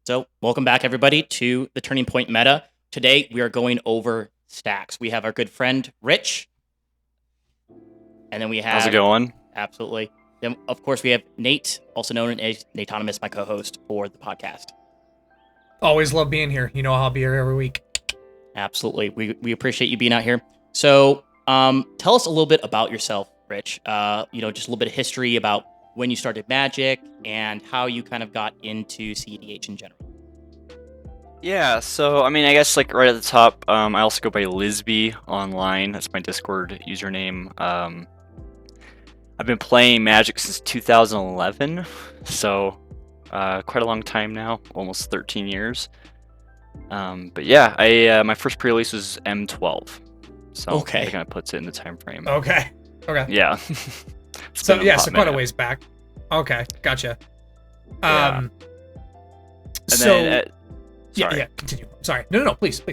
So, welcome back, everybody, to the Turning Point Meta. Today, we are going over Stax. We have our good friend, Rich. And then we have... How's it going? Absolutely. Then, of course, we have Nate, also known as Nateonymous, my co-host for the podcast. Always love being here. You know I'll be here every week. Absolutely. We appreciate you being out here. So, tell us a little bit about yourself, Rich. Just a little bit of history about when you started Magic and how you kind of got into CEDH in general. Yeah, so I guess like right at the top, I also go by Lisby online. That's my Discord username. I've been playing Magic since 2011, so quite a long time now, almost 13 years. But yeah, my first pre-release was M12, so Okay. that kind of puts it in the time frame. Okay. Yeah. So quite a ways back. Okay, gotcha. Yeah. Sorry. Yeah, continue. Sorry. No, please.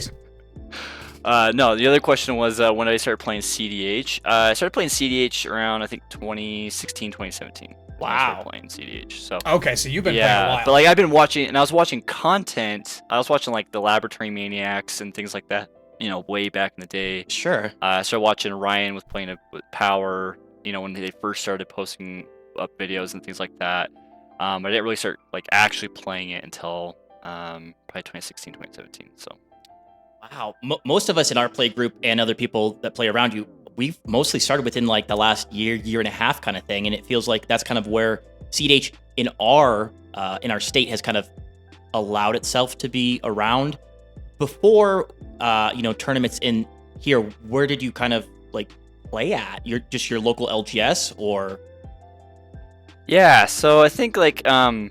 No, the other question was when did I start playing CEDH? I started playing CEDH around, I think, 2016, 2017. Wow. I started playing CEDH. So Okay, so you've been playing a while. but like I've been watching, and I was watching content. I was watching like the Laboratory Maniacs and things like that, way back in the day. Sure. I started watching Ryan with Power, when they first started posting up videos and things like that. I didn't really start like actually playing it until probably 2016, 2017. So. Wow. Most of us in our play group and other people that play around you, we've mostly started within like the last year and a half kind of thing. And it feels like that's kind of where CEDH in our state has kind of allowed itself to be around. Before, tournaments in here, where did you kind of like play at? Your local LGS or? Yeah, so I think like the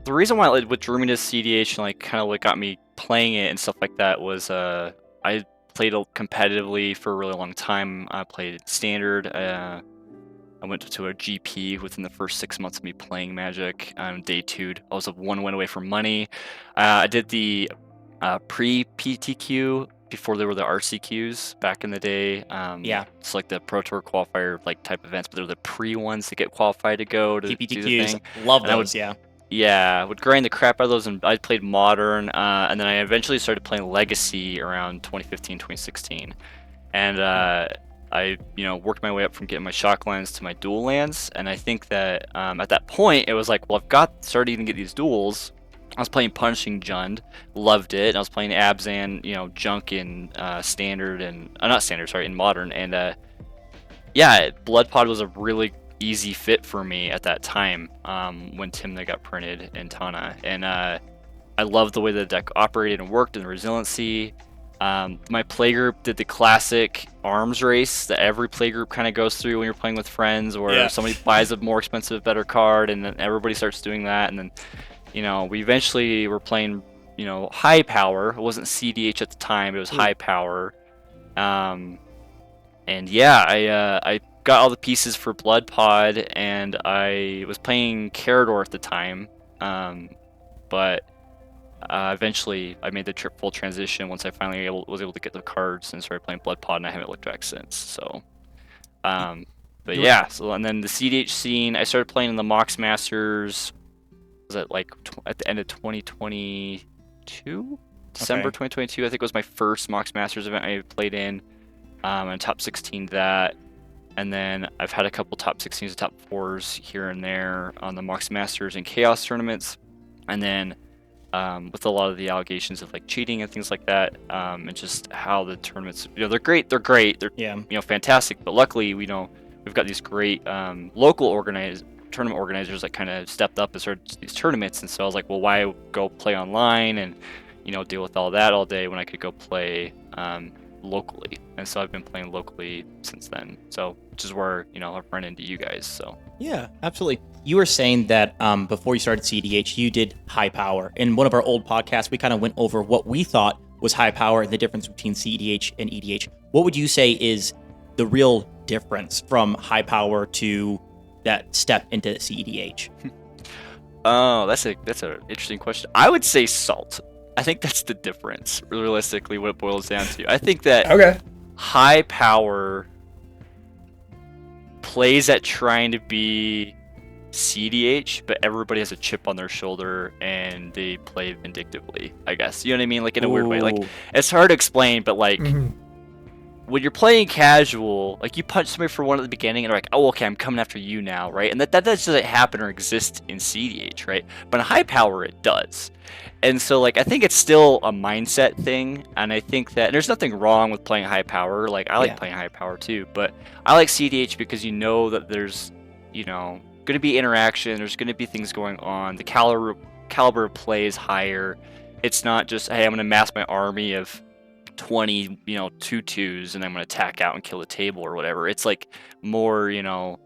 reason why what drew me to CEDH and like kind of what got me playing it and stuff like that was I played competitively for a really long time. I played standard. I went to a GP within the first 6 months of me playing Magic. Day 2'd. I was one win away from money. I did the pre-PTQ before there were the RCQs back in the day. It's like the Pro Tour qualifier like type events, but they're the pre ones to get qualified to go to do the PTQs. thing. Love those, yeah. Yeah, would grind the crap out of those, and I played Modern, and then I eventually started playing Legacy around 2015, 2016. And I worked my way up from getting my shock lands to my dual lands, and I think that at that point, it was like, well, I've started to get these duals. I was playing Punishing Jund, loved it, and I was playing Abzan, Junk in Standard, and not Standard, sorry, in Modern, and Blood Pod was a really easy fit for me at that time when Tymna got printed in Tana, and I loved the way the deck operated and worked and the resiliency. My playgroup did the classic arms race that every playgroup kind of goes through when you're playing with friends, where somebody buys a more expensive, better card, and then everybody starts doing that, and then we eventually were playing high power. It wasn't CEDH at the time, it was high power. I got all the pieces for Blood Pod, and I was playing Carador at the time, but eventually I made the full transition once I finally was able to get the cards and started playing Blood Pod, and I haven't looked back since. So, and then the CEDH scene, I started playing in the Mox Masters. Was it like at the end of 2022? December 2022, I think was my first Mox Masters event I played in, and top 16 that. And then I've had a couple top 16s and top 4s here and there on the Mox Masters and Chaos tournaments. And then with a lot of the allegations of like cheating and things like that, and just how the tournaments, they're great, they're fantastic. But luckily, we've got these great local tournament organizers that kind of stepped up and started these tournaments. And so I was like, well, why go play online and deal with all that all day when I could go play locally? And so I've been playing locally since then, so which is where I've run into you guys. So yeah, absolutely. You were saying that before you started CEDH, you did high power. In one of our old podcasts, we kind of went over what we thought was high power and the difference between CEDH and EDH. What would you say is the real difference from high power to that step into CEDH? Oh, that's an interesting question. I would say salt. I think that's the difference, realistically, what it boils down to. I think that high power plays at trying to be CEDH, but everybody has a chip on their shoulder and they play vindictively, I guess. You know what I mean? Like in a weird way. Like it's hard to explain, but like when you're playing casual, like you punch somebody for one at the beginning and they're like, oh, okay, I'm coming after you now, right? And that doesn't happen or exist in CEDH, right? But in high power, it does. And so, like, I think it's still a mindset thing, and I think that and there's nothing wrong with playing high power. Like, I like playing high power too, but I like CEDH because you know that there's, you know, going to be interaction. There's going to be things going on. The caliber of play is higher. It's not just, hey, I'm going to mass my army of 20, you know, 2/2s, and I'm going to attack out and kill the table or whatever. It's like more, you know,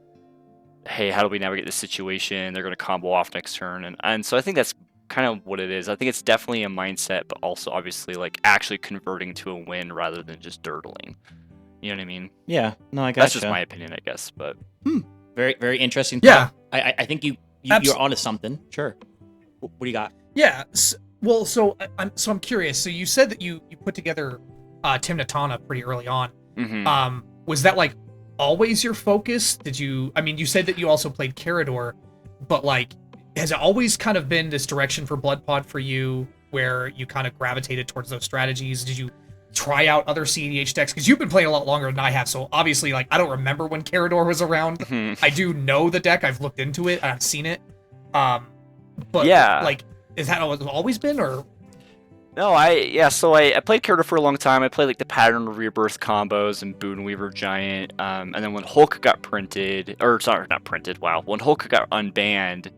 hey, how do we navigate this situation? They're going to combo off next turn, and so I think that's kind of what it is. I think it's definitely a mindset, but also obviously like actually converting to a win rather than just dirtling. You know what I mean? Yeah. No, I got that's just my opinion, I guess. But very, very interesting. Yeah, I think you're onto something. Sure. What do you got? Yeah. Well, so I'm curious. So you said that you put together Tim Natana pretty early on. Mm-hmm. Was that like always your focus? Did you? I mean, you said that you also played Carador, but like, has it always kind of been this direction for Bloodpod for you, where you kind of gravitated towards those strategies? Did you try out other CEDH decks? Because you've been playing a lot longer than I have, so obviously, like, I don't remember when Carador was around. Mm-hmm. I do know the deck. I've looked into it. I've seen it. But yeah, like, is that always been, or? No, so I played Carador for a long time. I played like the Pattern of Rebirth combos and Boonweaver Giant. And then when Hulk got printed, or sorry, not printed, wow. When Hulk got unbanned,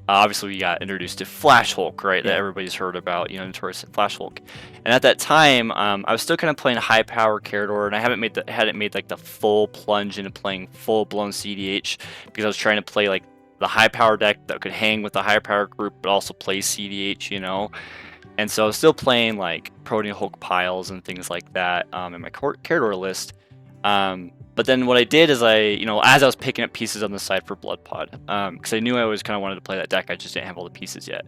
obviously we got introduced to Flash Hulk, right? Yeah. That everybody's heard about, you know, notorious Flash Hulk. And at that time, I was still kind of playing high power Carador, and I hadn't made like the full plunge into playing full blown CEDH because I was trying to play like the high power deck that could hang with the high power group, but also play CEDH, you know. And so I was still playing like Protean Hulk piles and things like that in my Carador list. But then what I did is as I was picking up pieces on the side for Bloodpod, because I knew I always kind of wanted to play that deck, I just didn't have all the pieces yet.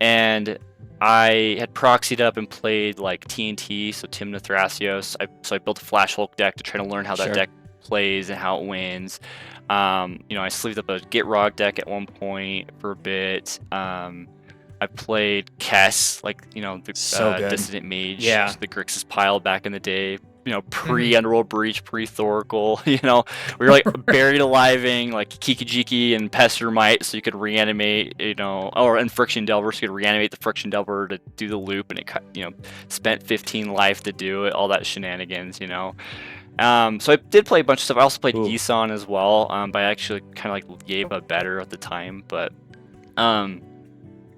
And I had proxied up and played like TNT, so Timna Thrasios. So I built a Flash Hulk deck to try to learn how that deck plays and how it wins. I sleeved up a Gitrog deck at one point for a bit. I played Kess, the Dissident Mage, the Grixis pile back in the day. Pre-Underworld Breach, pre-Thoracle, we were like buried aliving, like Kikijiki and Pestermite, so you could reanimate, and Friction Delver, so you could reanimate the Friction Delver to do the loop, and it, spent 15 life to do it, all that shenanigans, So I did play a bunch of stuff. I also played Gisan as well, but I actually kind of like Yeva better at the time, but,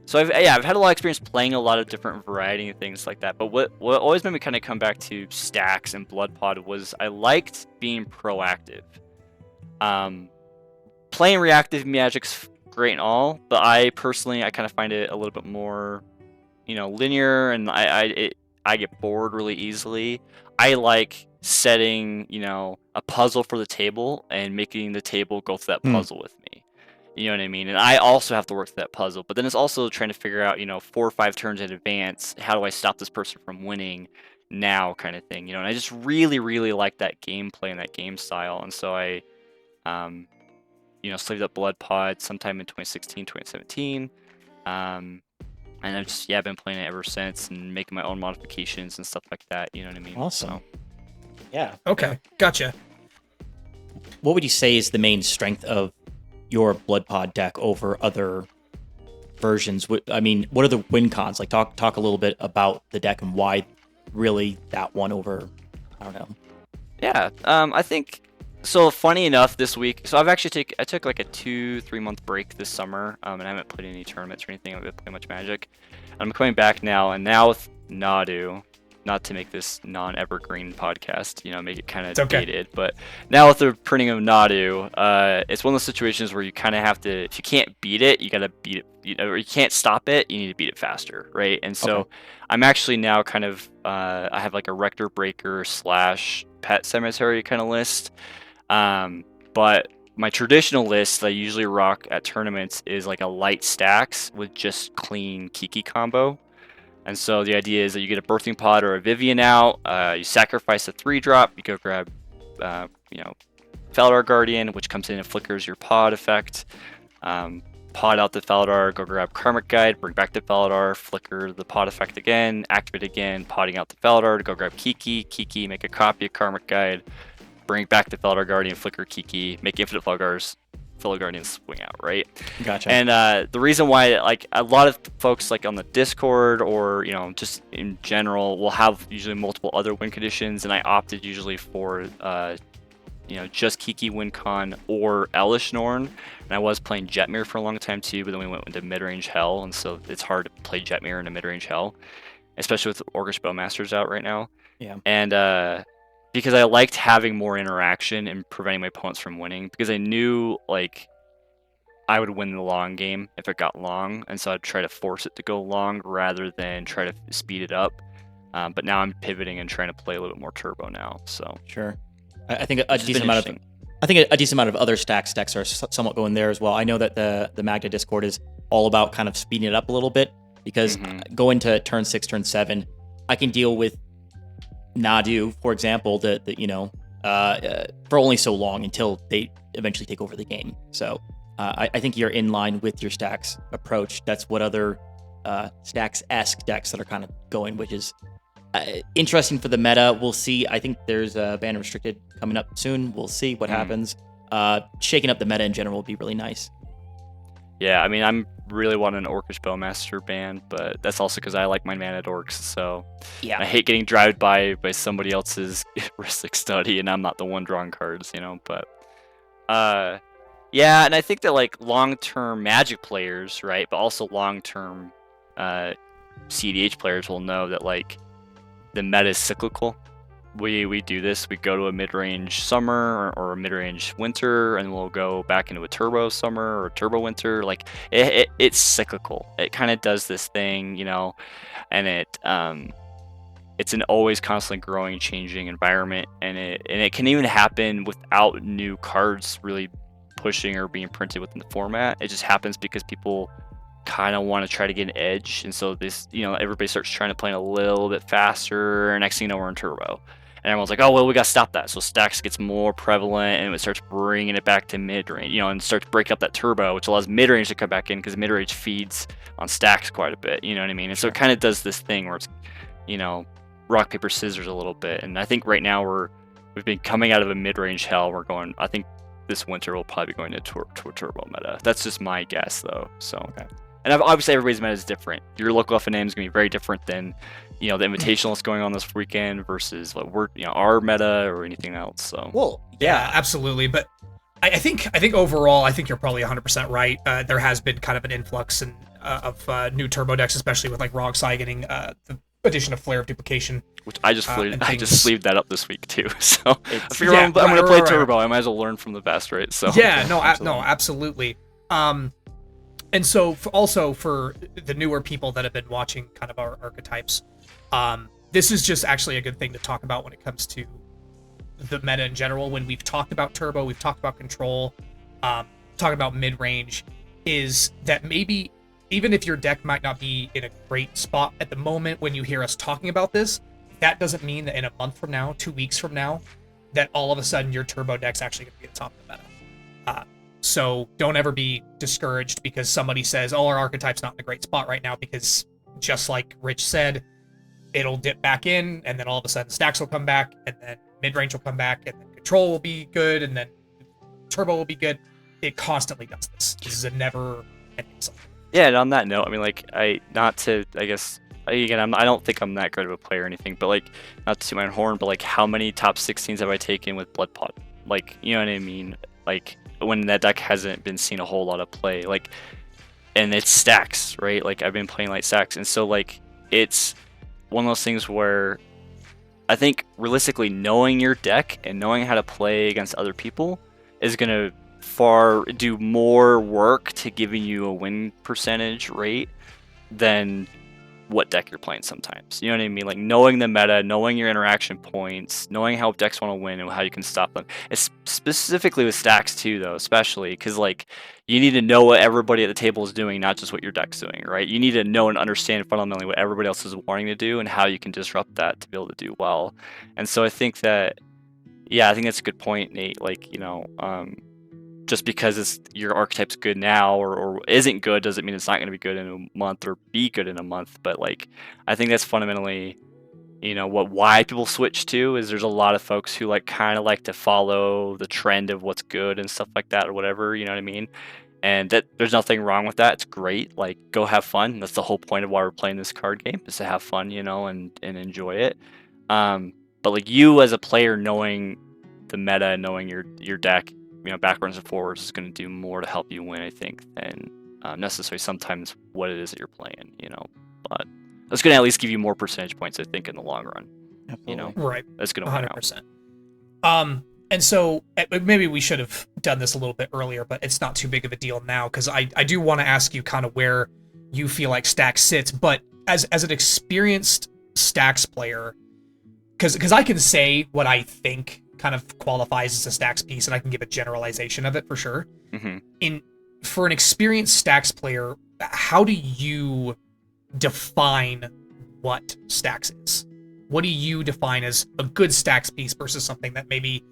so I've had a lot of experience playing a lot of different variety of things like that. But what always made me kind of come back to Stax and Bloodpod was I liked being proactive. Playing reactive Magic's great and all, but I personally kind of find it a little bit more, linear, and I get bored really easily. I like setting, a puzzle for the table and making the table go through that puzzle with me. You know what I mean? And I also have to work through that puzzle. But then it's also trying to figure out, 4 or 5 turns in advance, how do I stop this person from winning now kind of thing, And I just really, really like that gameplay and that game style. And so I, slaved up Bloodpod sometime in 2016, 2017. And I've just, been playing it ever since and making my own modifications and stuff like that. You know what I mean? Awesome. So, yeah. Okay. Gotcha. What would you say is the main strength of your Bloodpod deck over other versions? I mean, what are the win cons? Like, talk a little bit about the deck and why really that one over, I don't know. Yeah, I think, so funny enough this week, so I took like a 2-3 month break this summer, and I haven't played any tournaments or anything. I haven't played much Magic. I'm coming back now, and now with Nadu, not to make this non-evergreen podcast, make it kind of dated, but now with the printing of Nadu, it's one of those situations where you kind of have to, if you can't beat it, you got to beat it, or you can't stop it, you need to beat it faster, right? And so I'm actually now kind of, I have like a Rector Breaker / Pet Cemetery kind of list, but my traditional list that I usually rock at tournaments is like a light Stax with just clean Kiki combo. And so the idea is that you get a Birthing Pod or a Vivian out, you sacrifice a 3-drop, you go grab, Felidar Guardian, which comes in and flickers your pod effect. Pod out the Faladar, go grab Karmic Guide, bring back the Faladar, flicker the pod effect again, activate again, podding out the Faladar to go grab Kiki, make a copy of Karmic Guide, bring back the Faladar Guardian, flicker Kiki, make infinite Fellow Guardians swing out, right? Gotcha. And the reason why, like, a lot of folks, like on the Discord or just in general, will have usually multiple other win conditions, and I opted usually for just Kiki WinCon or Elish Norn. And I was playing Jetmir for a long time too, but then we went into mid-range Hell, and so it's hard to play Jetmir in a mid-range Hell, especially with Orcish Bowmasters out right now. Yeah. And because I liked having more interaction and preventing my opponents from winning, because I knew like I would win the long game if it got long, and so I'd try to force it to go long rather than try to speed it up. But now I'm pivoting and trying to play a little bit more turbo now. So sure. I think a decent amount of other Stax decks are somewhat going there as well. I know that the Magda Discord is all about kind of speeding it up a little bit, because going to turn 6, turn 7, I can deal with Nadu, for example, for only so long until they eventually take over the game. So I think you're in line with your Stax approach. That's what other Stax-esque decks that are kind of going, which is interesting for the meta. We'll see. I think there's a ban restricted coming up soon. We'll see what happens. Shaking up the meta in general would be really nice. Yeah, I mean, I'm really wanting an Orcish Bowmaster ban, but that's also because I like my mana dorks. So yeah, I hate getting driven by somebody else's Ristic study, and I'm not the one drawing cards, But yeah, and I think that like long-term Magic players, right, but also long-term CEDH players will know that like the meta is cyclical. We do this. We go to a mid-range summer or a mid-range winter, and we'll go back into a turbo summer or a turbo winter. Like it's cyclical. It kind of does this thing, and it's an always constantly growing, changing environment, and it can even happen without new cards really pushing or being printed within the format. It just happens because people kind of want to try to get an edge, and so this everybody starts trying to play a little bit faster, and next thing you know, we're in turbo, and everyone's like, oh well, we got to stop that. So Stax gets more prevalent, and it starts bringing it back to mid-range, and starts breaking up that turbo, which allows mid-range to come back in, because mid-range feeds on Stax quite a bit, you know what I mean? And so it kind of does this thing where it's rock paper scissors a little bit. And I think right now we've been coming out of a mid-range hell. I think this winter we'll probably be going to a turbo meta. That's just my guess though. So okay. And obviously everybody's meta is different. Your local FNM is going to be very different than the invitational that's going on this weekend versus what our meta or anything else. So well, yeah, absolutely. But I think overall, I think you're probably 100% right. There has been kind of an influx of new turbo decks, especially with like Rogsai getting the addition of Flare of Duplication, which I just sleeved that up this week too. So I figure I'm going to play turbo. I might as well learn from the best, right? So yeah, no, absolutely. And so also for the newer people that have been watching kind of our archetypes, this is just actually a good thing to talk about when it comes to the meta in general. When we've talked about turbo, we've talked about control, talking about mid-range, is that maybe even if your deck might not be in a great spot at the moment when you hear us talking about this, that doesn't mean that in a month from now, 2 weeks from now, that all of a sudden your turbo deck's actually going to be at the top of the meta. So don't ever be discouraged because somebody says, oh, our archetype's not in a great spot right now, because just like Rich said, it'll dip back in, and then all of a sudden Stax will come back, and then mid-range will come back, and then control will be good, and then turbo will be good. It constantly does this. This is a never-ending cycle. Yeah, and on that note, I mean, like, I don't think I'm that good of a player or anything, but like, not to toot my own horn, but like, how many top 16s have I taken with Blood Pod? Like, you know what I mean? Like, when that deck hasn't been seen a whole lot of play, like, and it's Stax, right? Like, I've been playing light Stax, and so like, it's one of those things where I think realistically knowing your deck and knowing how to play against other people is gonna do more work to giving you a win percentage rate than what deck you're playing sometimes. You know what I mean? Like knowing the meta, knowing your interaction points, knowing how decks want to win and how you can stop them. It's specifically with Stax too, though, especially because like you need to know what everybody at the table is doing, not just what your deck's doing, right? You need to know and understand fundamentally what everybody else is wanting to do and how you can disrupt that to be able to do well. And so I think that, yeah, I think that's a good point, Nate. Like, just because your archetype's good now or isn't good doesn't mean it's not going to be good in a month or be good in a month. But like, I think that's fundamentally, why people switch to is there's a lot of folks who like kind of like to follow the trend of what's good and stuff like that or whatever, you know what I mean? And that there's nothing wrong with that. It's great. Like, go have fun. That's the whole point of why we're playing this card game, is to have fun, and enjoy it. But like, you as a player knowing the meta, knowing your deck, backwards and forwards is going to do more to help you win, I think, than necessarily sometimes what it is that you're playing, But that's going to at least give you more percentage points, I think, in the long run. Absolutely. Right. That's going to win 100%. And so maybe we should have done this a little bit earlier, but it's not too big of a deal now, because I do want to ask you kind of where you feel like Stax sits. But as an experienced Stax player, because I can say what I think kind of qualifies as a Stax piece, and I can give a generalization of it for sure. Mm-hmm. For an experienced Stax player, how do you define what Stax is? What do you define as a good Stax piece versus something that maybe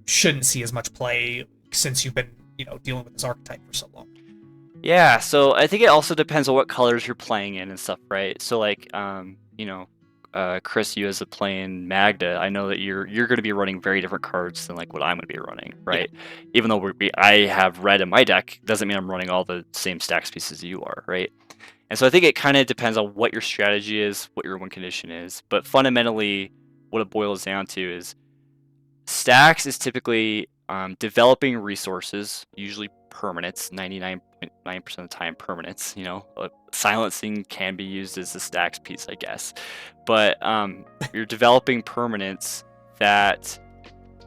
shouldn't see as much play since you've been, dealing with this archetype for so long? Yeah, so I think it also depends on what colors you're playing in and stuff, right? So like, Chris, you as a playing Magda, I know that you're going to be running very different cards than like what I'm going to be running, right? Yeah. Even though I have red in my deck, doesn't mean I'm running all the same Stax pieces you are, right? And so I think it kind of depends on what your strategy is, what your win condition is. But fundamentally, what it boils down to is Stax is typically developing resources, usually permanents, 99.9% of the time permanents. Silencing can be used as a Stax piece, I guess. But you're developing permanents that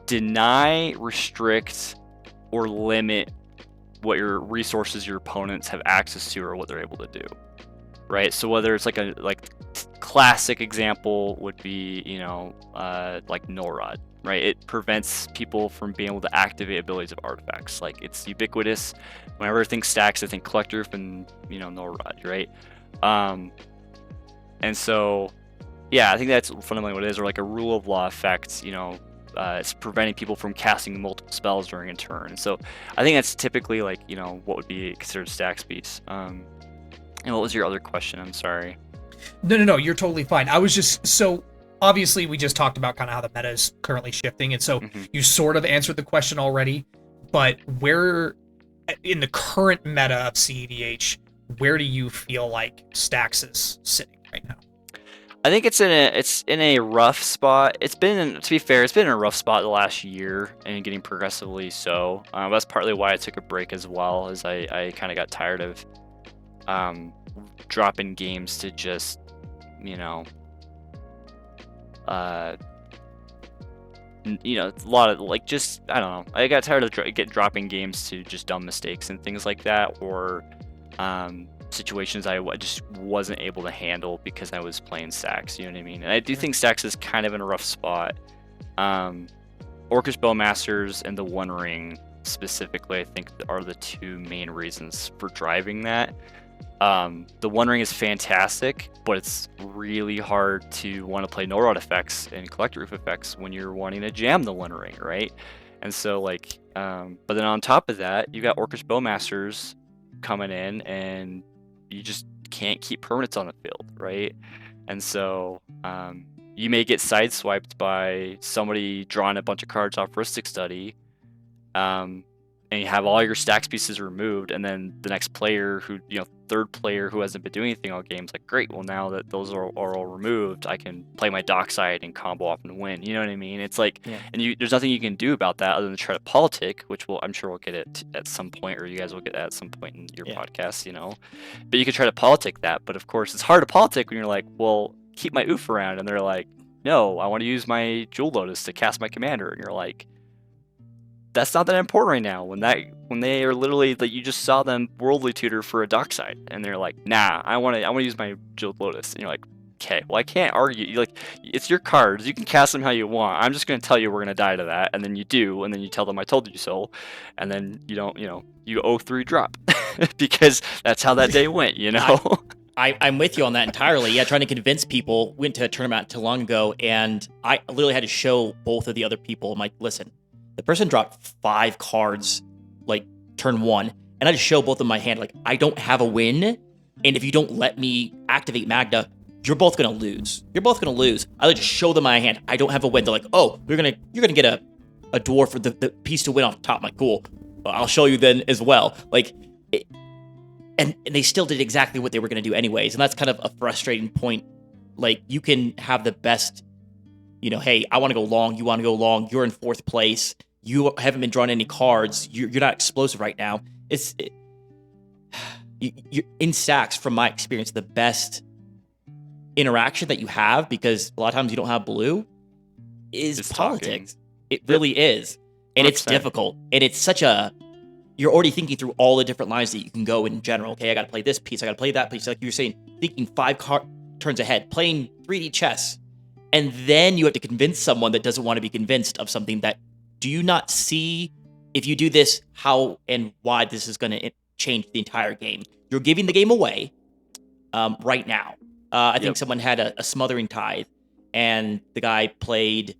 deny, restrict, or limit what your resources your opponents have access to or what they're able to do, right? So whether it's like classic example would be like Norod, right? It prevents people from being able to activate abilities of artifacts. Like, it's ubiquitous. Whenever I think Stax, I think Collector and Norod, right? And so yeah, I think that's fundamentally what it is, or like a rule of law effect. It's preventing people from casting multiple spells during a turn. So I think that's typically like, what would be considered Stax piece. And what was your other question? I'm sorry. No, you're totally fine. I was just, so obviously we just talked about kind of how the meta is currently shifting. And so you sort of answered the question already, but where in the current meta of CEDH, where do you feel like Stax is sitting right now? I think it's in a rough spot. To be fair, it's been in a rough spot the last year and getting progressively so. That's partly why I took a break as well, as I kind of got tired of dropping games to just, a lot of like, just, I don't know. I got tired of dropping games to just dumb mistakes and things like that, or situations I just wasn't able to handle because I was playing Stax, you know what I mean? And I do think Stax is kind of in a rough spot. Orcish Bowmasters and the One Ring specifically, I think, are the two main reasons for driving that. The One Ring is fantastic, but it's really hard to want to play Norod effects and Collector Roof effects when you're wanting to jam the One Ring, right? And so like, but then on top of that, you got Orcish Bowmasters coming in, and you just can't keep permanents on the field, right? And so you may get sideswiped by somebody drawing a bunch of cards off Ristic Study, and you have all your Stax pieces removed, and then the next player who, third player who hasn't been doing anything all game is like, great, well, now that those are all removed, I can play my Dockside and combo off and win. You know what I mean? It's like, yeah. And there's nothing you can do about that other than try to politic, which I'm sure we'll get it at some point, or you guys will get at some point in your podcast, But you can try to politic that, but of course it's hard to politic when you're like, well, keep my oof around, and they're like, no, I want to use my Jewel Lotus to cast my commander, and you're like, that's not that important right now. When they are literally like, you just saw them worldly tutor for a Dockside, and they're like, nah, I want to use my Jewel Lotus, and you're like, okay, well, I can't argue. It's your cards, you can cast them how you want. I'm just going to tell you we're going to die to that, and then you do, and then you tell them I told you so, and then you don't, you 0-3 drop because that's how that day went, I'm with you on that entirely. Yeah, trying to convince people. Went to a tournament not too long ago, and I literally had to show both of the other people. I'm like, listen, the person dropped 5 cards like turn 1, and I just show both of my hand like I don't have a win, and if you don't let me activate Magda, you're both gonna lose. You're both gonna lose. I just show them my hand. I don't have a win. They're like, oh, you're gonna get a dwarf for the piece to win off the top. I'm like, cool. Well, I'll show you then as well. Like, and they still did exactly what they were gonna do anyways, and that's kind of a frustrating point. Like, you can have the best, hey, I want to go long. You want to go long. You're in 4th place. You haven't been drawn any cards. You're not explosive right now. You're in Stax, from my experience, the best interaction that you have, because a lot of times you don't have blue, is Just politics. talking. It really is. And it's 100%. difficult. And it's you're already thinking through all the different lines that you can go in general. Okay, I got to play this piece. I got to play that piece. Like you were saying, thinking 5 turns ahead, playing 3D chess. And then you have to convince someone that doesn't want to be convinced of something that, do you not see, if you do this, how and why this is going to change the entire game? You're giving the game away right now. I think someone had a smothering tithe, and the guy played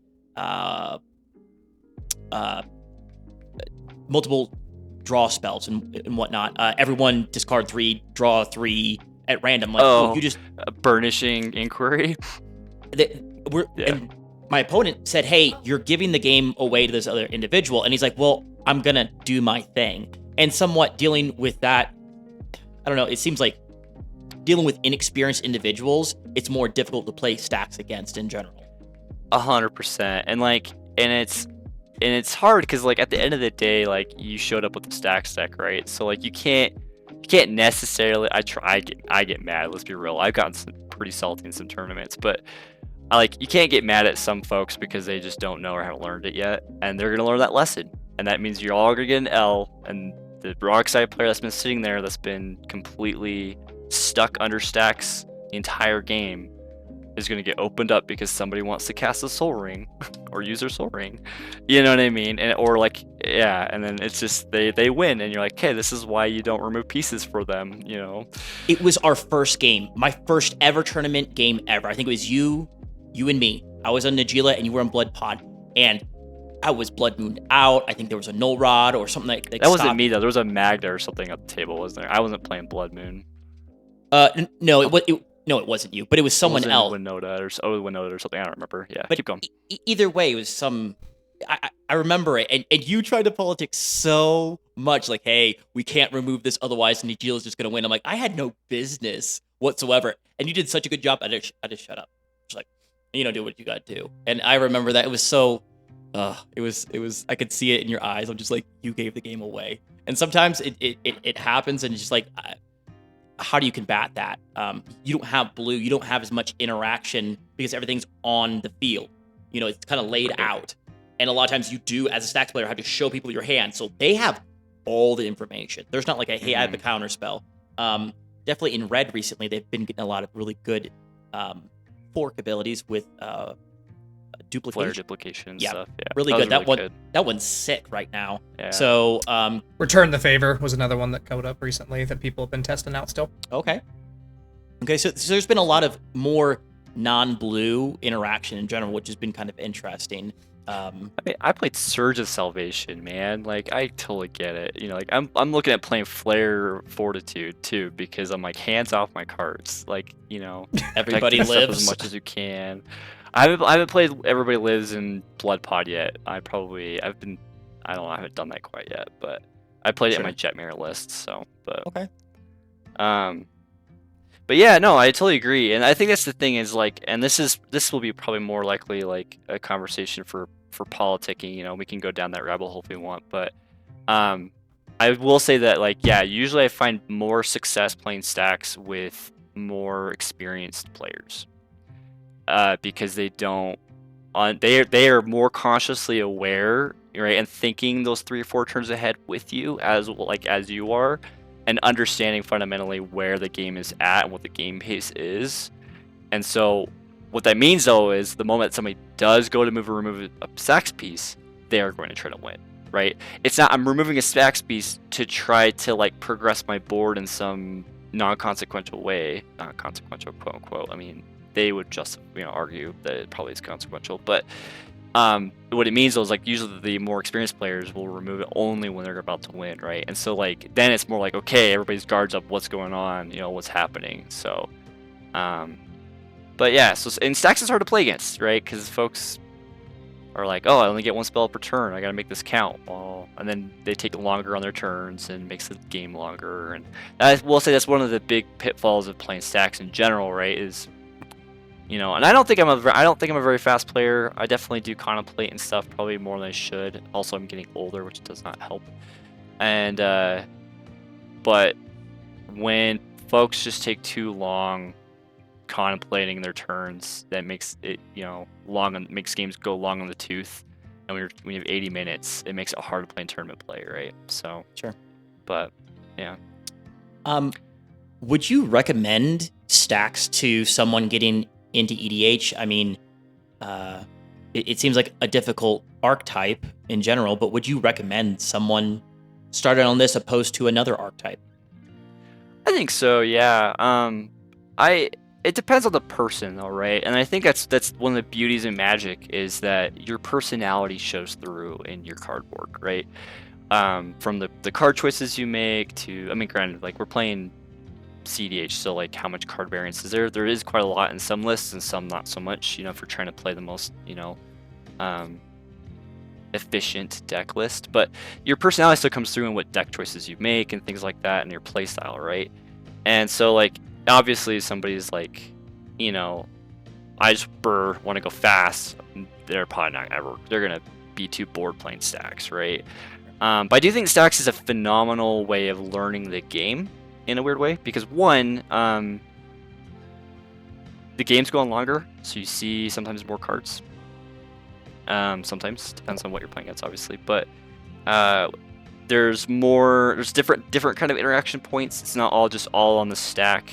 multiple draw spells and whatnot. Everyone discard 3, draw 3 at random. Like, you just burnishing inquiry. And my opponent said, hey, you're giving the game away to this other individual. And he's like, well, I'm going to do my thing. And somewhat dealing with that, I don't know, it seems like dealing with inexperienced individuals, it's more difficult to play Stax against in general. 100%. And it's hard because, like, at the end of the day, like, you showed up with the Stax deck, right? So, like, you can't necessarily, I get mad, let's be real. I've gotten pretty salty in some tournaments, but you can't get mad at some folks because they just don't know or haven't learned it yet, and they're gonna learn that lesson, and that means you're all gonna get an L. And the Archetype player that's been sitting there, that's been completely stuck under Stax the entire game, is gonna get opened up because somebody wants to cast a Soul Ring or use their Soul Ring. You know what I mean? And and then it's just they win, and you're like, okay, this is why you don't remove pieces for them. It was our first game, my first ever tournament game ever. I think it was you and me. I was on Najila and you were on Blood Pod, and I was Blood Mooned out. I think there was a Null Rod or something like that. That wasn't me though. There was a Magda or something at the table, wasn't there? I wasn't playing Blood Moon. No, it wasn't you, but it was someone else. Winota or something. I don't remember. Yeah, but keep going. Either way, it was some. I remember it, and you tried to politics so much, like, hey, we can't remove this, otherwise Nijila's just gonna win. I'm like, I had no business whatsoever, and you did such a good job. I just shut up. Just like, do what you gotta do. And I remember that it was so. It was. I could see it in your eyes. I'm just like, you gave the game away. And sometimes it happens, and it's just like, how do you combat that? You don't have blue. You don't have as much interaction because everything's on the field. It's kind of laid out. And a lot of times you do, as a Stax player, have to show people your hand. So they have all the information. There's not like hey, I have a counter spell. Definitely in red recently, they've been getting a lot of really good fork abilities with duplication. Flare duplication and stuff. Yeah, really good. That one's sick right now. Yeah. So Return the Favor was another one that coded up recently that people have been testing out still. Okay, so there's been a lot of more non-blue interaction in general, which has been kind of interesting. I played Surge of Salvation, man. Like, I totally get it. Like, I'm looking at playing Flare Fortitude too, because I'm like, hands off my cards. Like, everybody lives as much as you can. I haven't played Everybody Lives in Blood Pod yet. I haven't done that quite yet, but I played it in my Jetmare list. So, but okay. But yeah, no, I totally agree, and I think that's the thing is, like, and this will be probably more likely like a conversation for politicking. We can go down that rabbit hole if we want, but I will say that, like, yeah, usually I find more success playing Stax with more experienced players, because they are more consciously aware, right, and thinking those 3 or 4 turns ahead with you as you are. And understanding fundamentally where the game is at and what the game pace is. And so what that means, though, is the moment somebody does go to remove a Stax piece, they are going to try to win, right? It's not, I'm removing a Stax piece to try to, like, progress my board in some non-consequential way. Not consequential, quote unquote. I mean, they would just, argue that it probably is consequential. But What it means though is like usually the more experienced players will remove it only when they're about to win, right? And so like then it's more like, okay, everybody's guards up, what's going on, what's happening. So, but yeah, and Stax is hard to play against, right? Because folks are like, oh, I only get one spell per turn, I gotta make this count. Well, and then they take longer on their turns and makes the game longer. And I will say that's one of the big pitfalls of playing Stax in general, right? Is and I don't think I'm a very fast player. I definitely do contemplate and stuff probably more than I should. Also, I'm getting older, which does not help. And but when folks just take too long contemplating their turns, that makes it long and makes games go long on the tooth. And when you have 80 minutes, it makes it hard to play in tournament play, right? So Sure. But yeah. Would you recommend Stax to someone getting into EDH? I mean, it seems like a difficult archetype in general, but would you recommend someone started on this opposed to another archetype? I think so, yeah. It depends on the person though, right? And I think that's one of the beauties of Magic is that your personality shows through in your card work, right? From the card choices you make to, I mean, granted, like we're playing CEDH, so like how much card variance is there? There is quite a lot in some lists and some not so much, if you're trying to play the most, efficient deck list. But your personality still comes through in what deck choices you make and things like that and your play style, right? And so like obviously somebody's like, I just want to go fast, they're probably not ever, they're gonna be too bored playing Stax, right? But I do think Stax is a phenomenal way of learning the game in a weird way, because one, the game's going longer, so you see sometimes more cards. Sometimes depends on what you're playing against, obviously, but there's different kind of interaction points. It's not all on the stack.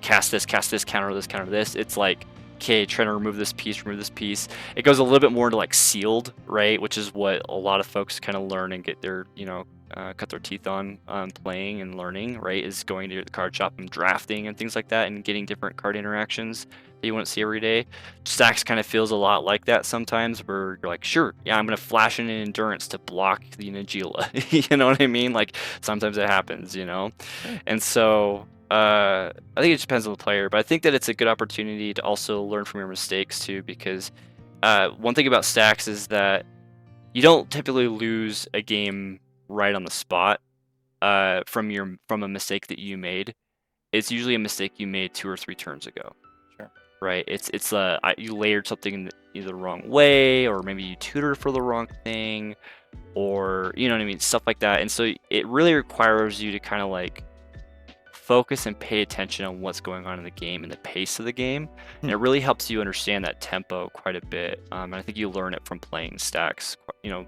Cast this, counter this. It's like, okay, trying to remove this piece. It goes a little bit more into like sealed, right? Which is what a lot of folks kind of learn and get their, cut their teeth on playing and learning, right? Is going to the card shop and drafting and things like that and getting different card interactions that you wouldn't see every day. Stax kind of feels a lot like that sometimes, where you're like, sure, yeah, I'm going to flash in an endurance to block the Nagila. You know what I mean? Like sometimes it happens, And so I think it just depends on the player, but I think that it's a good opportunity to also learn from your mistakes too, because one thing about Stax is that you don't typically lose a game right on the spot from a mistake that you made. It's usually a mistake you made 2 or 3 turns ago. Sure. Right? It's you layered something either the wrong way, or maybe you tutored for the wrong thing, or you know what I mean, stuff like that. And so it really requires you to kind of like focus and pay attention on what's going on in the game and the pace of the game. And it really helps you understand that tempo quite a bit. And I think you learn it from playing Stax. You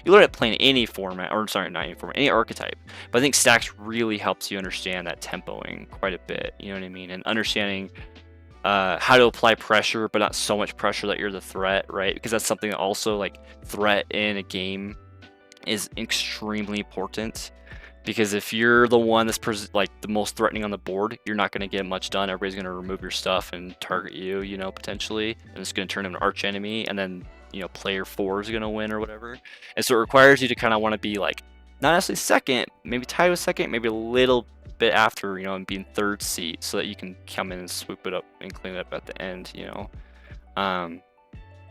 learn it playing any format, or sorry, not any format, any archetype. But I think Stax really helps you understand that tempoing quite a bit. You know what I mean? And understanding how to apply pressure, but not so much pressure that you're the threat, right? Because that's something that also, like, threat in a game is extremely important. Because if you're the one that's the most threatening on the board, you're not going to get much done. Everybody's going to remove your stuff and target you, potentially, and it's going to turn into an arch enemy, and then player 4 is going to win or whatever. And so it requires you to kind of want to be like, not necessarily second, maybe tied with second, maybe a little bit after, and be in third seat, so that you can come in and swoop it up and clean it up at the end,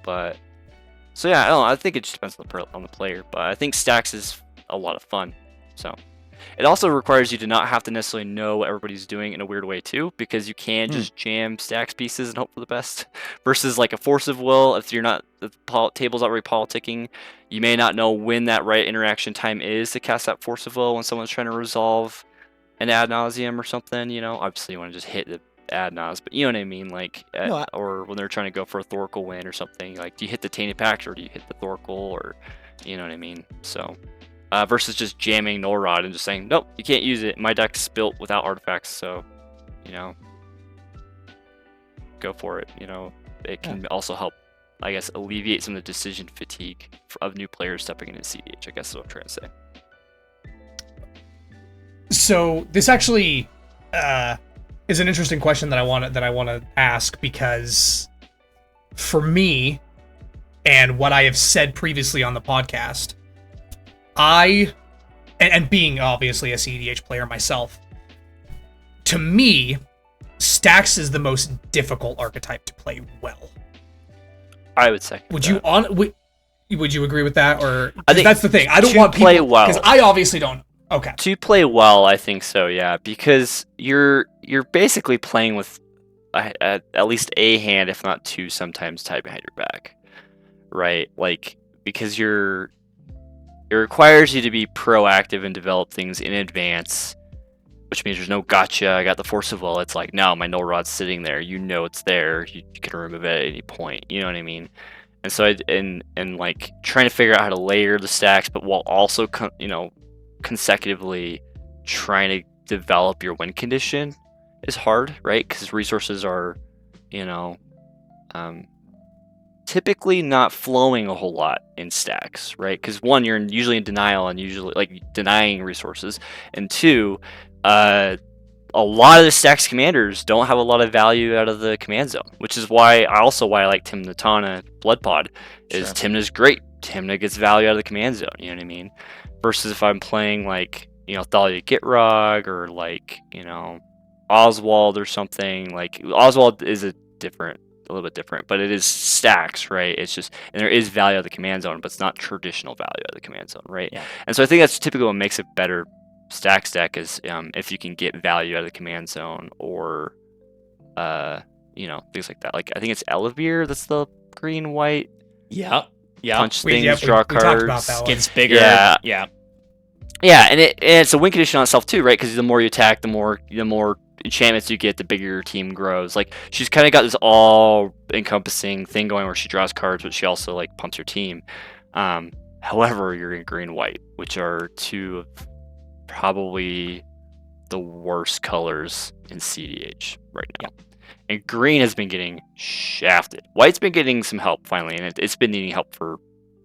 But so yeah, I don't know, I think it just depends on the player, but I think Stax is a lot of fun. So it also requires you to not have to necessarily know what everybody's doing in a weird way too, because you can just jam Stax pieces and hope for the best. Versus like a Force of Will, if the table's not really politicking, you may not know when that right interaction time is to cast that Force of Will when someone's trying to resolve an ad nauseum or something. Obviously you want to just hit the ad naus, but you know what I mean, like or when they're trying to go for a Thoracle win or something, like do you hit the Tainted Pact or do you hit the Thoracle, or you know what I mean? So versus just jamming Null Rod and just saying, nope, you can't use it. My deck's built without artifacts, so, go for it. It can also help, I guess, alleviate some of the decision fatigue of new players stepping into CEDH, I guess is what I'm trying to say. So this actually is an interesting question that I want to ask, because for me, and what I have said previously on the podcast, and being obviously a CEDH player myself, to me, Stax is the most difficult archetype to play well. I would say. Would you agree with that? Or I think that's the thing. I don't to want people play well. because I obviously don't. Okay. To play well, I think so, yeah, because you're basically playing with at least a hand, if not two, sometimes tied behind your back, right? Like, because it requires you to be proactive and develop things in advance, which means there's no gotcha. I got the force of will. It's like, no, my null rod's sitting there. You know it's there. You can remove it at any point. You know what I mean? And so and like trying to figure out how to layer the stacks, but while also consecutively trying to develop your win condition is hard, right? Because resources are, typically not flowing a whole lot in stacks, right? Because one, you're usually in denial and usually like denying resources, and two, a lot of the stacks commanders don't have a lot of value out of the command zone, which is why I like Tymna Tana Blood Pod. Is Tymna's great. Tymna gets value out of the command zone. You know what I mean? Versus if I'm playing like Thalia Gitrog or like Oswald or something. Like Oswald is a little bit different, but it is stacks, right? It's just, and there is value out of the command zone, but it's not traditional value out of the command zone, right? Yeah. And so I think that's typically what makes it better. Stax deck is if you can get value out of the command zone or things like that. Like I think it's Elevere that's the green white. Yeah. Punch things, draw cards. Talked about that one. Gets bigger. Yeah. Yeah. Yeah, and it's a win condition on itself too, right? Because the more you attack, the more enchantments you get, the bigger your team grows. Like she's kind of got this all encompassing thing going where she draws cards, but she also like pumps her team. However, you're in green white, which are two of probably the worst colors in CEDH right now. Yeah. And green has been getting shafted. White's been getting some help finally, and it's been needing help for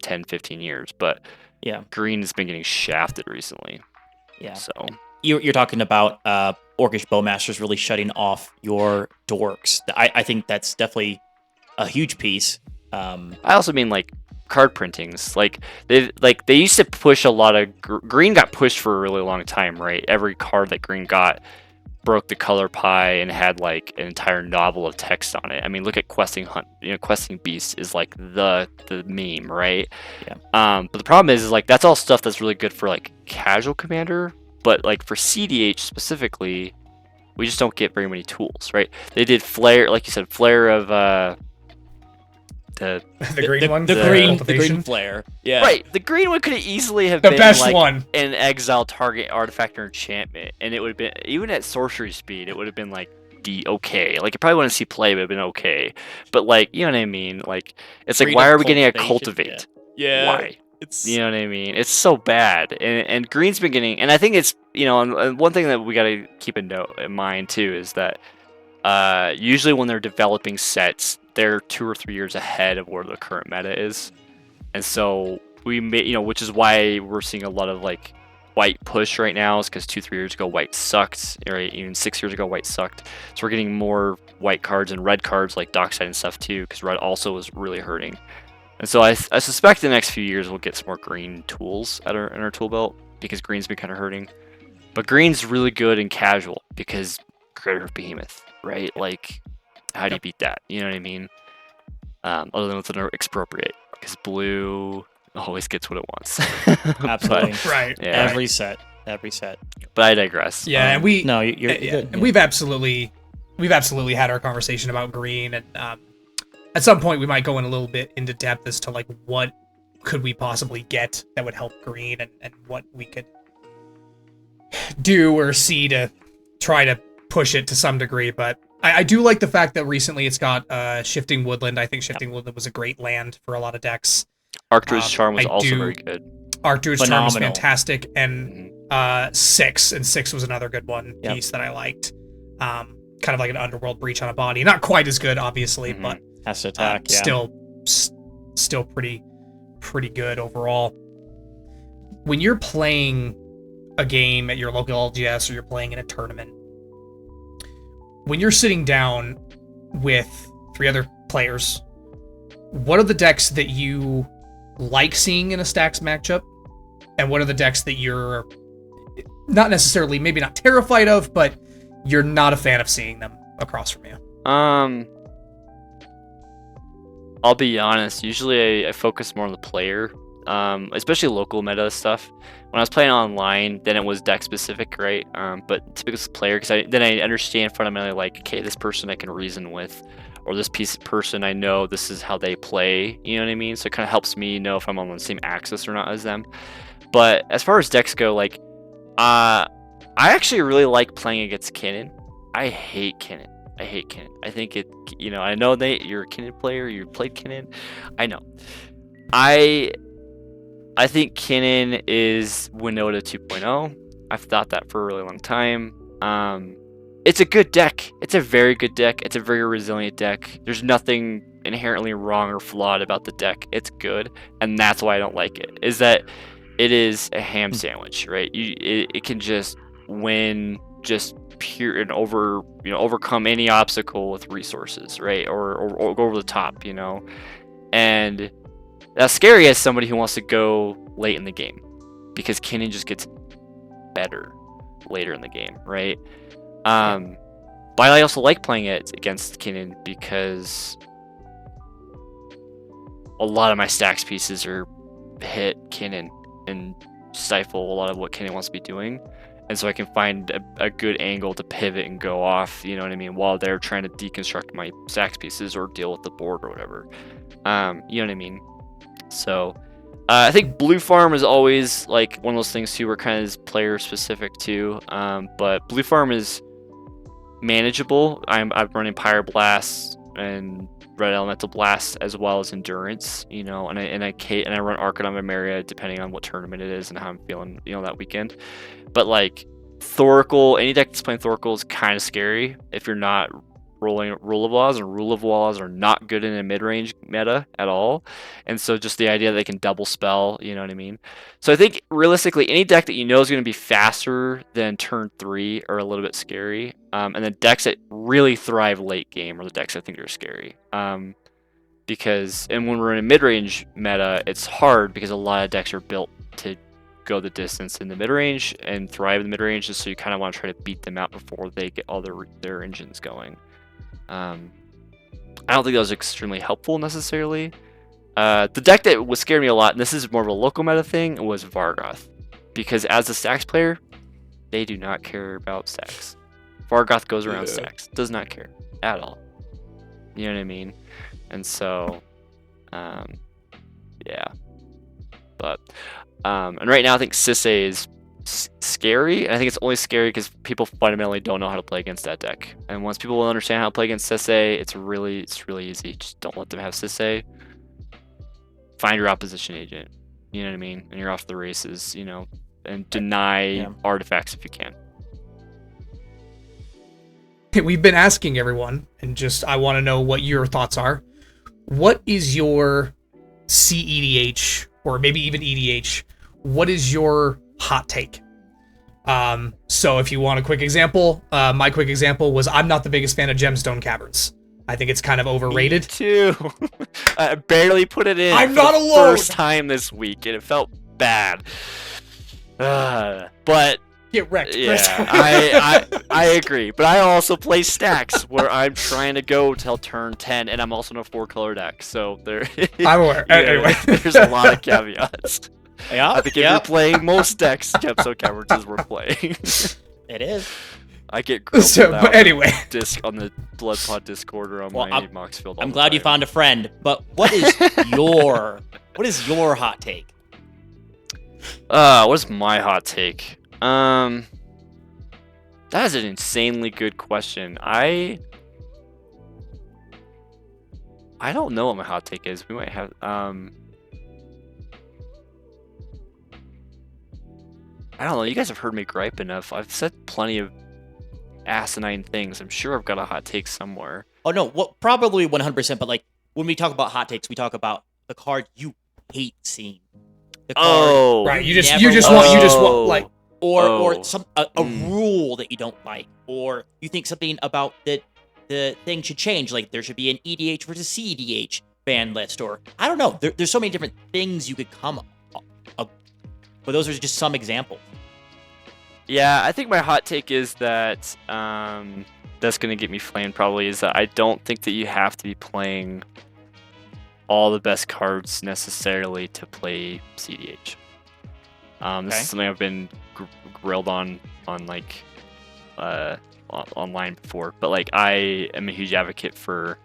10, 15 years, but Yeah. green has been getting shafted recently. Yeah. So You're talking about Orcish Bowmasters really shutting off your dorks. I think that's definitely a huge piece. I also mean like card printings. Like they used to push a lot of green got pushed for a really long time, right? Every card that green got broke the color pie and had like an entire novel of text on it. I mean, look at Questing Hunt. Questing Beast is like the meme, right? Yeah. But the problem is like that's all stuff that's really good for like casual commander, but like for CDH specifically, we just don't get very many tools, right? They did Flare, like you said, Flare of the green one, the green flare. Yeah. Right. The green one could easily have the been best like one. an exile target artifact or enchantment, and it would have been even at sorcery speed, it would have been like okay. Like it probably wouldn't see play, but it'd been okay. But like you know what I mean? Like it's like why are we getting a cultivate? Yeah. Why? You know what I mean? It's so bad, and green's been getting, and I think it's and one thing that we got to keep in mind too is that usually when they're developing sets, they're 2 or 3 years ahead of where the current meta is, and so we may, which is why we're seeing a lot of like white push right now, is because 2-3 years ago white sucked, right? Even 6 years ago white sucked, so we're getting more white cards and red cards like Dockside and stuff too, because red also was really hurting. And so I suspect the next few years we'll get some more green tools in our tool belt, because green's been kind of hurting. But green's really good in casual because Creator of Behemoth, right? Like, how do you beat that? You know what I mean? Other than with an expropriate, because blue always gets what it wants. Absolutely. But, Right. yeah. Every set. But I digress. Yeah, and we No, you're good. And we've absolutely had our conversation about green, and at some point we might go in a little bit into depth as to like what could we possibly get that would help green, and what we could do or see to try to push it to some degree. But I do like the fact that recently it's got Shifting Woodland. I think Shifting Woodland was a great land for a lot of decks. Arctrude's Charm was also very good. Arctrude's Charm was Phenomenal. fantastic, and 6 was another good one piece that I liked. Kind of like an Underworld Breach on a body. Not quite as good, obviously, but Has to attack. still pretty good overall. When you're playing a game at your local LGS or you're playing in a tournament, when you're sitting down with 3 other players, what are the decks that you like seeing in a Stax matchup, and what are the decks that you're not necessarily, maybe not terrified of, but you're not a fan of seeing them across from you? I'll be honest. Usually, I focus more on the player, especially local meta stuff. When I was playing online, then it was deck specific, right? But typically it's player, because then I understand fundamentally, like, okay, this person I can reason with, or this person I know this is how they play. You know what I mean? So it kind of helps me know if I'm on the same axis or not as them. But as far as decks go, like, I actually really like playing against Kinnan. I hate Kinnan. I think it, I know that you're a Kinnan player, you played Kinnan. I know. I think Kinnan is Winota 2.0. I've thought that for a really long time. It's a good deck. It's a very good deck. It's a very resilient deck. There's nothing inherently wrong or flawed about the deck. It's good, and that's why I don't like it. Is that it is a ham sandwich, right? It can just win just pure and overcome any obstacle with resources, right? Or go over the top, and that's scary as somebody who wants to go late in the game, because Kinnan just gets better later in the game, right? But I also like playing it against Kinnan because a lot of my Stax pieces are hit Kinnan and stifle a lot of what Kinnan wants to be doing. And so I can find a good angle to pivot and go off, you know what I mean, while they're trying to deconstruct my Stax pieces or deal with the board or whatever. You know what I mean? So I think Blue Farm is always like one of those things too, where kind of is player specific too. But Blue Farm is manageable. I'm running Pyroblast and Red Elemental Blast as well as Endurance, and I run Archetype on Maria depending on what tournament it is and how I'm feeling, that weekend. But like Thoracle, any deck that's playing Thoracle is kind of scary if you're not rolling Rule of Laws, and Rule of Laws are not good in a mid-range meta at all. And so just the idea that they can double spell, you know what I mean? So I think realistically, any deck that is going to be faster than turn 3 are a little bit scary. And the decks that really thrive late game are the decks I think are scary. Because when we're in a mid-range meta, it's hard because a lot of decks are built to go the distance in the mid-range and thrive in the mid-range, so you kind of want to try to beat them out before they get all their engines going. I don't think that was extremely helpful necessarily. The deck that was scared me a lot, and this is more of a local meta thing, was Vargoth. Because as a Stax player, they do not care about Stax. Vargoth goes around Stax, does not care at all. You know what I mean? And so, yeah. But, and right now I think Sisay is scary, and I think it's only scary because people fundamentally don't know how to play against that deck. And once people will understand how to play against Sisay, it's really easy. Just don't let them have Sisay. Find your opposition agent, you know what I mean, and you're off the races, and deny artifacts if you can. Hey, we've been asking everyone, and I want to know what your thoughts are. What is your CEDH, or maybe even EDH? What is your hot take? So if you want a quick example, my quick example was I'm not the biggest fan of Gemstone Caverns. I think it's kind of overrated. Me too. I barely put it in. I'm not alone. First time this week, and it felt bad. But get wrecked, Chris. Yeah, I agree. But I also play Stax where I'm trying to go till turn 10, and I'm also in a 4-color deck. So there. I'm aware. Anyway, there's a lot of caveats. Yeah, I think if you're playing most decks, Gemstone Caverns is worth playing. It is. I get grilled but anyway, on the Blood Pod Discord or on my Moxfield. I'm glad you found a friend. But what is your hot take? What's my hot take? That is an insanely good question. I don't know what my hot take is. We might have I don't know. You guys have heard me gripe enough. I've said plenty of asinine things. I'm sure I've got a hot take somewhere. Oh no, well, probably 100%. But like when we talk about hot takes, we talk about the card you hate seeing. The card right. You just want like or some a rule that you don't like, or you think something about the thing should change. Like there should be an EDH versus CEDH. ban list, or I don't know. There's so many different things you could come up, but those are just some examples. Yeah, I think my hot take is that that's going to get me flamed probably, is that I don't think that you have to be playing all the best cards necessarily to play CEDH. This is something I've been grilled on like online before, but like I am a huge advocate for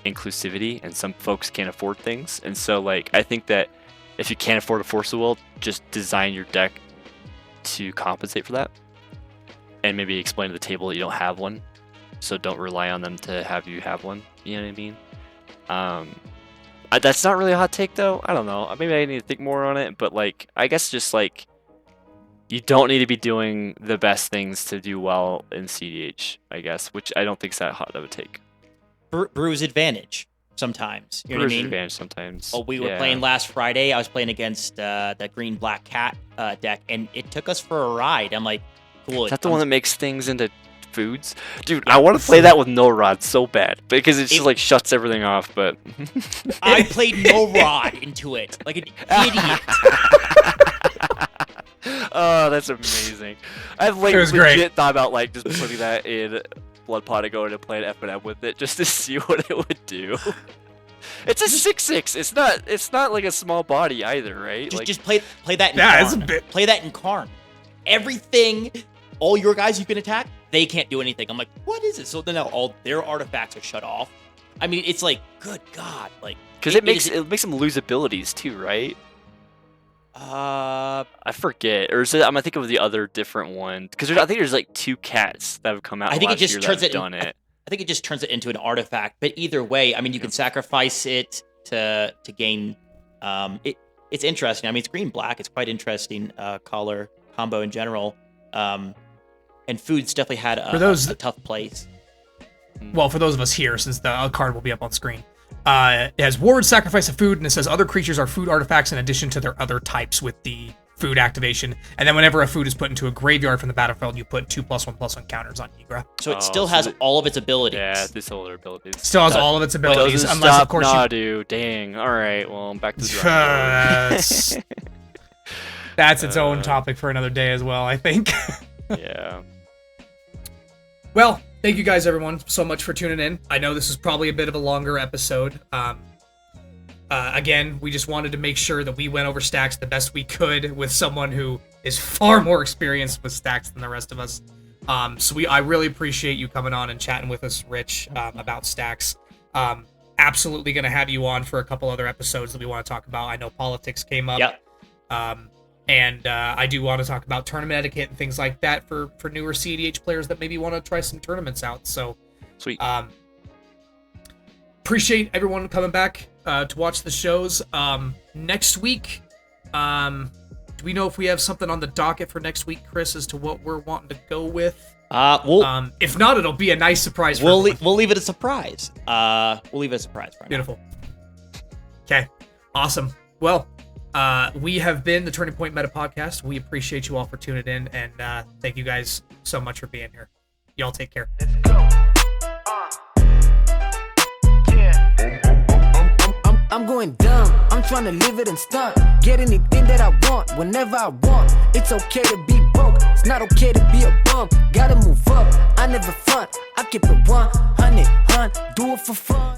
inclusivity, and some folks can't afford things, and so like I think that if you can't afford a Force of Will, just design your deck to compensate for that, and maybe explain to the table that you don't have one, so don't rely on them to have you have one. You know what I mean? That's not really a hot take though. I don't know. Maybe I need to think more on it, but like I guess just like you don't need to be doing the best things to do well in CDH, I guess, which I don't think is that hot of a take. Brew's advantage sometimes. You know what I mean? Advantage sometimes. Oh, we were playing last Friday. I was playing against that green black cat deck, and it took us for a ride. I'm like, cool. Is that the one that makes things into foods? Dude, I want to play that with no rod so bad because it just like shuts everything off, but I played no rod into it like an idiot. Oh, that's amazing. I've like legit thought about like just putting that in Blood Pot and going to play an F&M with it just to see what it would do. It's a 6/6. It's not like a small body either, right? Just play that in Karn. It's a bit. Play that in Karn. Everything, all your guys you can attack, they can't do anything. I'm like, what is it? So then now all their artifacts are shut off. I mean, it's like, good God, like because it makes them lose abilities too, right? I forget, or is it? I'm thinking of the other different one because I think there's like 2 cats that have come out. I think last it just year turns that it. have done it. I think it just turns it into an artifact. But either way, I mean, you can sacrifice it to gain. It's interesting. I mean, it's green black. It's quite interesting color combo in general. And Food's definitely had a tough place. Well, for those of us here, since the card will be up on screen. It has Ward, sacrifice a food, and it says other creatures are food artifacts in addition to their other types with the food activation. And then whenever a food is put into a graveyard from the battlefield, you put 2+1/+1 counters on Ygra. So it still has all of its abilities. Yeah, this all their abilities. Still has all of its abilities, unless stop of course Nadu. Dang. All right. Well, I'm back to the drawing board. That's its own topic for another day as well, I think. Yeah. Well, thank you guys, everyone, so much for tuning in. I know this is probably a bit of a longer episode. Again, we just wanted to make sure that we went over Stax the best we could with someone who is far more experienced with Stax than the rest of us. I really appreciate you coming on and chatting with us, Rich, about Stax. Absolutely going to have you on for a couple other episodes that we want to talk about. I know politics came up. Yep. And I do want to talk about tournament etiquette and things like that for newer CEDH players that maybe want to try some tournaments out. So, sweet. Appreciate everyone coming back to watch the shows. Next week, do we know if we have something on the docket for next week, Chris, as to what we're wanting to go with? If not, it'll be a nice surprise. We'll leave it a surprise. We'll leave it a surprise. Beautiful. Okay. Awesome. Well. We have been the Turning Point Meta Podcast. We appreciate you all for tuning in, and thank you guys so much for being here. Y'all take care. Let's go. I'm going dumb. I'm trying to live it and stunt. Get anything that I want, whenever I want. It's okay to be broke. It's not okay to be a bum. Gotta move up. I never front. I keep it 100, do it for fun.